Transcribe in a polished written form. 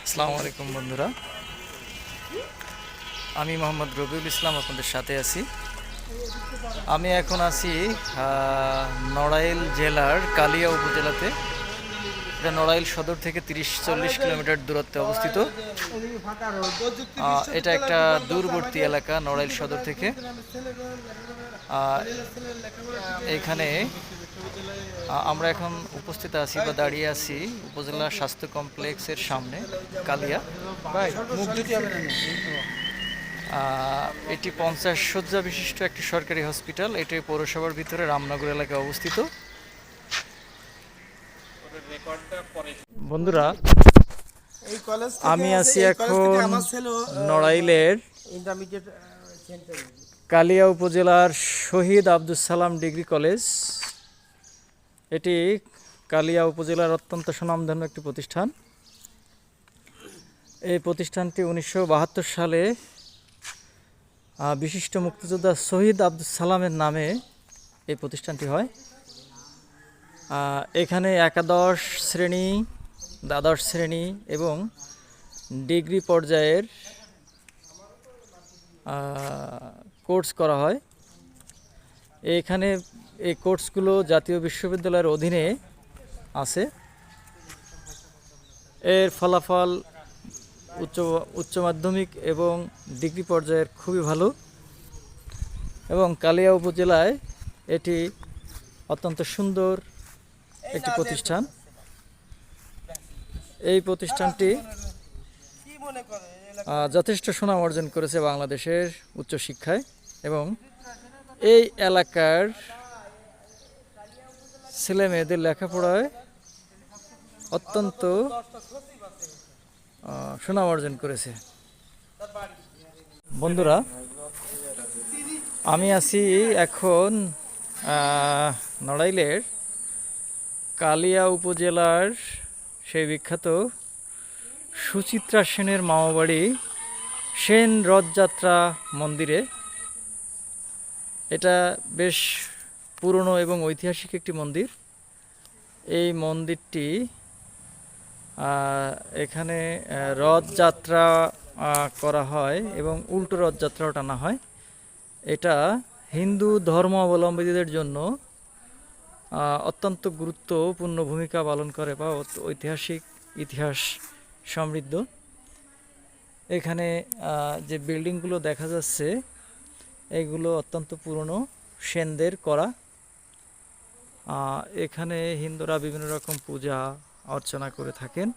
আসসালামু আলাইকুম বন্ধুরা, আমি মোহাম্মদ রবিউল ইসলাম আপনাদের সাথে আছি। আমি এখন আছি নড়াইল জেলার কালিয়া উপজেলাতে। এটা নড়াইল সদর থেকে 30-40 কিলোমিটার দূরত্বে অবস্থিত। এটা একটা দূরবর্তী এলাকা নড়াইল সদর থেকে। এখানে আমরা এখন উপস্থিত আছি বা দাঁড়িয়ে আছি উপজেলা স্বাস্থ্য কমপ্লেক্সের সামনে, কালিয়া। এটি 50 শয্যা বিশিষ্ট একটি সরকারি হসপিটাল। এটি পৌরসভার ভিতরে রামনগর এলাকায় অবস্থিত। বন্ধুরা, আমি আছি এখন নড়াইলের কালিয়া উপজেলার শহীদ আব্দুল সালাম ডিগ্রি কলেজ। এটি কালিয়া উপজেলার অত্যন্ত সুনামধন্য একটি প্রতিষ্ঠান। এই প্রতিষ্ঠানটি 1972 সালে বিশিষ্ট মুক্তিযোদ্ধা শহীদ আব্দুল সালামের নামে এই প্রতিষ্ঠানটি হয়। এখানে একাদশ শ্রেণী, দ্বাদশ শ্রেণী এবং ডিগ্রি পর্যায়ের কোর্স করা হয়। এখানে এই কোর্সগুলো জাতীয় বিশ্ববিদ্যালয়ের অধীনে আছে। এর ফলাফল উচ্চ মাধ্যমিক এবং ডিগ্রি পর্যায়ের খুবই ভালো, এবং কালিয়া উপজেলায় এটি অত্যন্ত সুন্দর একটি প্রতিষ্ঠান। এই প্রতিষ্ঠানটি যথেষ্ট সুনাম অর্জন করেছে বাংলাদেশের উচ্চশিক্ষায়, এবং এই এলাকার ছেলে মেয়েদের লেখাপড়ায় অত্যন্ত সুনাম অর্জন করেছে। বন্ধুরা, আমি আছি এখন নড়াইলের কালিয়া উপজেলার সেই বিখ্যাত সুচিত্রা সেনের মামাবাড়ি সেন রথযাত্রা মন্দিরে। এটা বেশ পুরনো এবং ঐতিহাসিক একটি মন্দির। এই মন্দিরটি এখানে রথযাত্রা করা হয় এবং উল্টো রথযাত্রাও টানা হয়। এটা হিন্দু ধর্মাবলম্বীদের জন্য অত্যন্ত গুরুত্বপূর্ণ ভূমিকা পালন করে বা ঐতিহাসিক ইতিহাস সমৃদ্ধ। এখানে যে বিল্ডিংগুলো দেখা যাচ্ছে এগুলো অত্যন্ত পুরনো, সেনদের করা। এখানে হিন্দুরা বিভিন্ন রকম পূজা অর্চনা করে থাকেন।